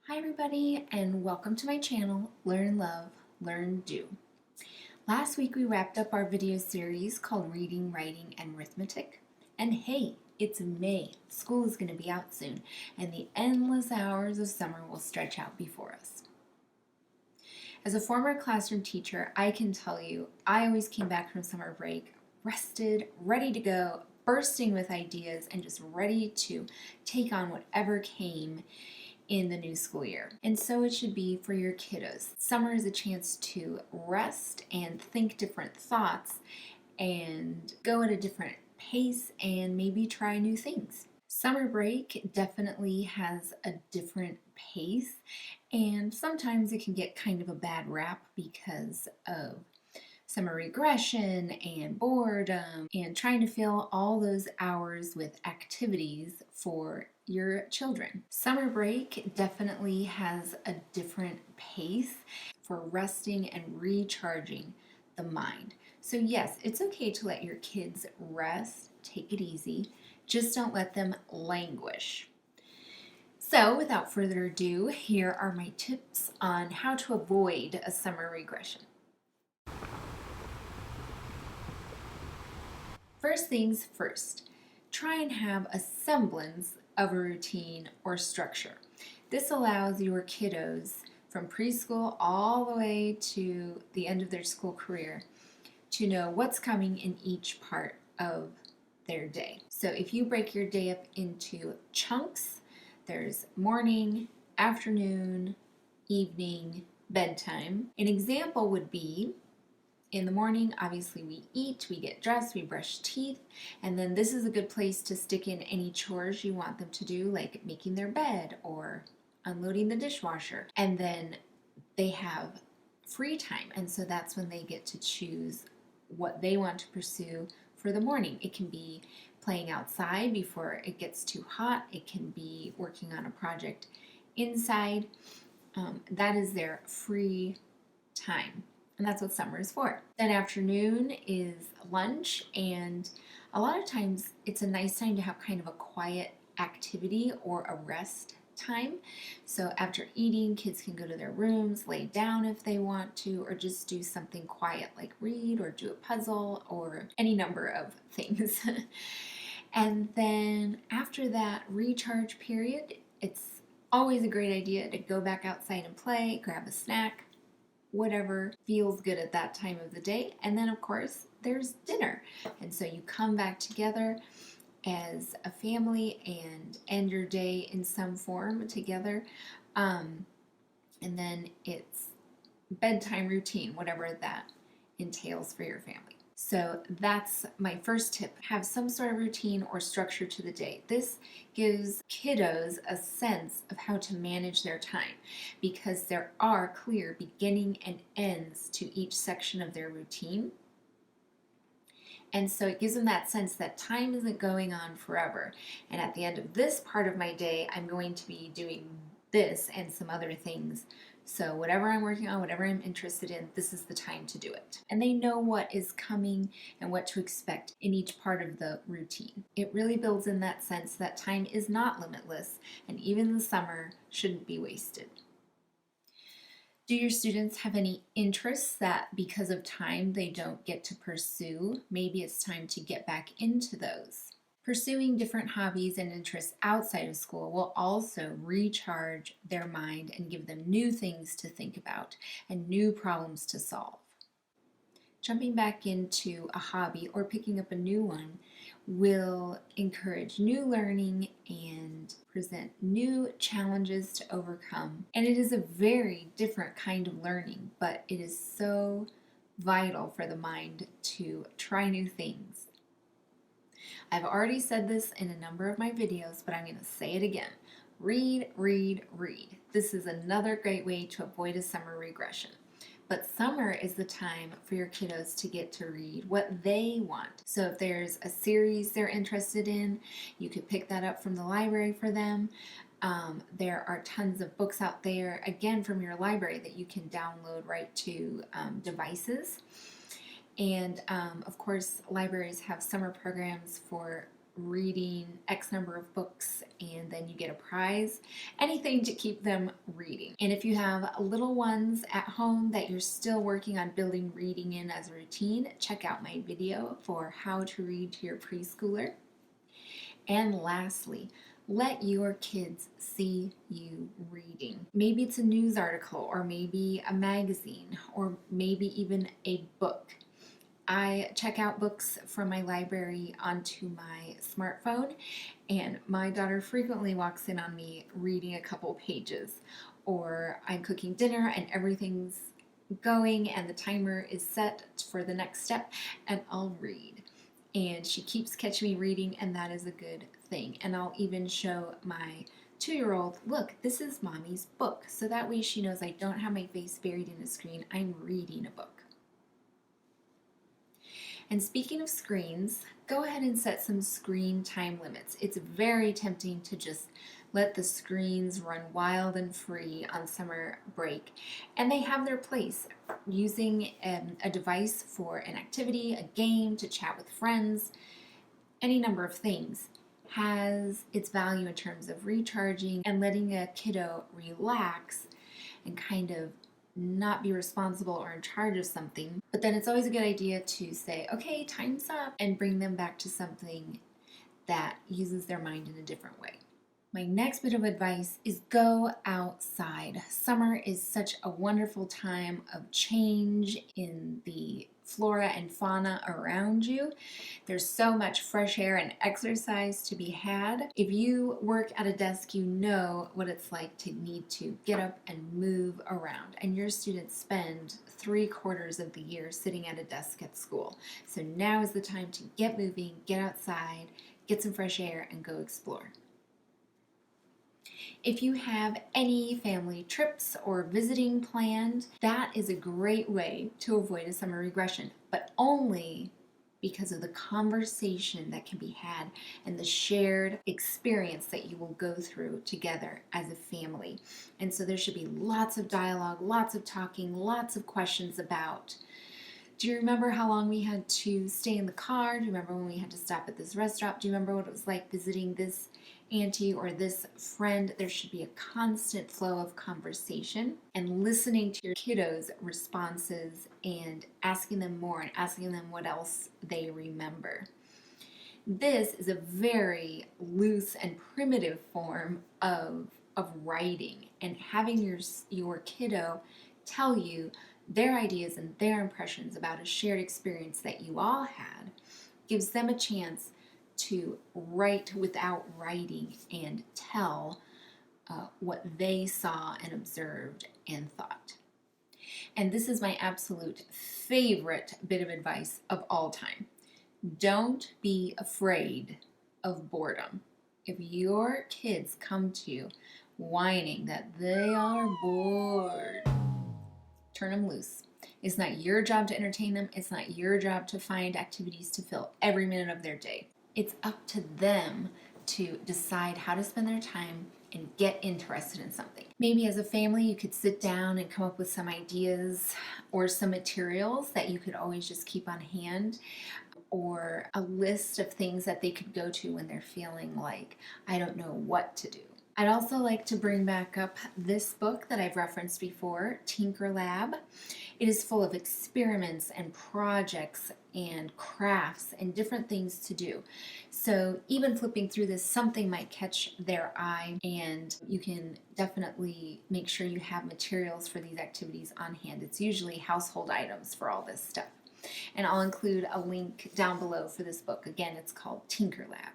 Hi everybody and welcome to my channel, Learn Love, Learn Do. Last week we wrapped up our video series called Reading, Writing, and Arithmetic. And hey, it's May. School is going to be out soon and the endless hours of summer will stretch out before us. As a former classroom teacher, I can tell you I always came back from summer break rested, ready to go, bursting with ideas, and just ready to take on whatever came in the new school year. And so it should be for your kiddos. Summer is a chance to rest and think different thoughts and go at a different pace and maybe try new things. Summer break definitely has a different pace, and sometimes it can get kind of a bad rap because of summer regression and boredom and trying to fill all those hours with activities for your children. Summer break definitely has a different pace for resting and recharging the mind. So yes, it's okay to let your kids rest, take it easy, just don't let them languish. So without further ado, here are my tips on how to avoid a summer regression. First things first, try and have a semblance of a routine or structure. This allows your kiddos from preschool all the way to the end of their school career to know what's coming in each part of their day. So if you break your day up into chunks, there's morning, afternoon, evening, bedtime. An example would be in the morning, obviously we eat, we get dressed, we brush teeth, and then this is a good place to stick in any chores you want them to do, like making their bed or unloading the dishwasher. And then they have free time, and so that's when they get to choose what they want to pursue for the morning. It can be playing outside before it gets too hot. It can be working on a project inside. That is their free time. And that's what summer is for. Then afternoon is lunch, and a lot of times it's a nice time to have kind of a quiet activity or a rest time. So after eating, kids can go to their rooms, lay down if they want to, or just do something quiet like read or do a puzzle or any number of things. And then after that recharge period, it's always a great idea to go back outside and play, grab a snack, whatever feels good at that time of the day. And then of course there's dinner, and so you come back together as a family and end your day in some form together, and then it's bedtime routine, whatever that entails for your family. So that's my first tip. Have some sort of routine or structure to the day. This gives kiddos a sense of how to manage their time because there are clear beginning and ends to each section of their routine. And so it gives them that sense that time isn't going on forever. And at the end of this part of my day, I'm going to be doing this and some other things. So whatever I'm working on, whatever I'm interested in, this is the time to do it. And they know what is coming and what to expect in each part of the routine. It really builds in that sense that time is not limitless, and even the summer shouldn't be wasted. Do your students have any interests that because of time they don't get to pursue? Maybe it's time to get back into those. Pursuing different hobbies and interests outside of school will also recharge their mind and give them new things to think about and new problems to solve. Jumping back into a hobby or picking up a new one will encourage new learning and present new challenges to overcome. And it is a very different kind of learning, but it is so vital for the mind to try new things. I've already said this in a number of my videos, but I'm going to say it again. Read, read, read. This is another great way to avoid a summer regression. But summer is the time for your kiddos to get to read what they want. So if there's a series they're interested in, you could pick that up from the library for them. There are tons of books out there, again, from your library that you can download right to devices. And of course, libraries have summer programs for reading X number of books and then you get a prize. Anything to keep them reading. And if you have little ones at home that you're still working on building reading in as a routine, check out my video for how to read to your preschooler. And lastly, let your kids see you reading. Maybe it's a news article, or maybe a magazine, or maybe even a book. I check out books from my library onto my smartphone, and my daughter frequently walks in on me reading a couple pages. Or I'm cooking dinner and everything's going and the timer is set for the next step, and I'll read. And she keeps catching me reading, and that is a good thing. And I'll even show my 2-year-old, look, this is mommy's book. So that way she knows I don't have my face buried in a screen. I'm reading a book. And speaking of screens, go ahead and set some screen time limits. It's very tempting to just let the screens run wild and free on summer break. And they have their place. Using a device for an activity, a game, to chat with friends, any number of things has its value in terms of recharging and letting a kiddo relax and kind of not be responsible or in charge of something. But then it's always a good idea to say, okay, time's up, and bring them back to something that uses their mind in a different way. My next bit of advice is go outside. Summer is such a wonderful time of change in the flora and fauna around you. There's so much fresh air and exercise to be had. If you work at a desk, you know what it's like to need to get up and move around. And your students spend 3/4 of the year sitting at a desk at school. So now is the time to get moving, get outside, get some fresh air, and go explore. If you have any family trips or visiting planned, that is a great way to avoid a summer regression, but only because of the conversation that can be had and the shared experience that you will go through together as a family. And so there should be lots of dialogue, lots of talking, lots of questions about, do you remember how long we had to stay in the car? Do you remember when we had to stop at this restaurant? Do you remember what it was like visiting this auntie or this friend? There should be a constant flow of conversation and listening to your kiddos' responses and asking them more and asking them what else they remember. This is a very loose and primitive form of writing, and having your kiddo tell you their ideas and their impressions about a shared experience that you all had gives them a chance to write without writing and tell what they saw and observed and thought. And this is my absolute favorite bit of advice of all time. Don't be afraid of boredom. If your kids come to you whining that they are bored, turn them loose. It's not your job to entertain them. It's not your job to find activities to fill every minute of their day. It's up to them to decide how to spend their time and get interested in something. Maybe as a family you could sit down and come up with some ideas or some materials that you could always just keep on hand, or a list of things that they could go to when they're feeling like, I don't know what to do. I'd also like to bring back up this book that I've referenced before, Tinker Lab. It is full of experiments and projects and crafts and different things to do. So even flipping through this, something might catch their eye, and you can definitely make sure you have materials for these activities on hand. It's usually household items for all this stuff. And I'll include a link down below for this book. Again, it's called Tinker Lab.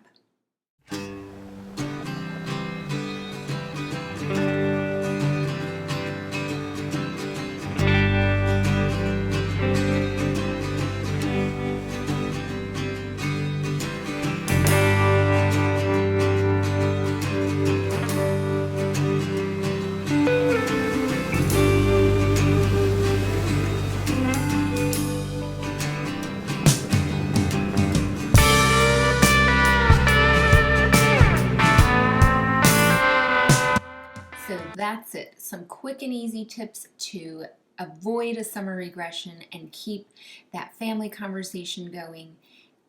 That's it. Some quick and easy tips to avoid a summer regression and keep that family conversation going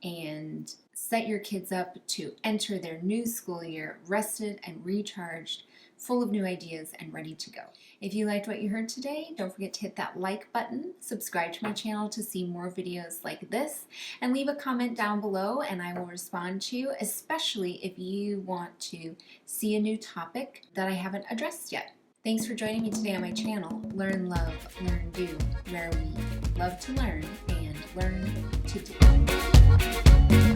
and set your kids up to enter their new school year rested and recharged, full of new ideas and ready to go. If you liked what you heard today, don't forget to hit that like button, subscribe to my channel to see more videos like this, and leave a comment down below and I will respond to you, especially if you want to see a new topic that I haven't addressed yet. Thanks for joining me today on my channel, Learn, Love, Learn, Do, where we love to learn and learn to do.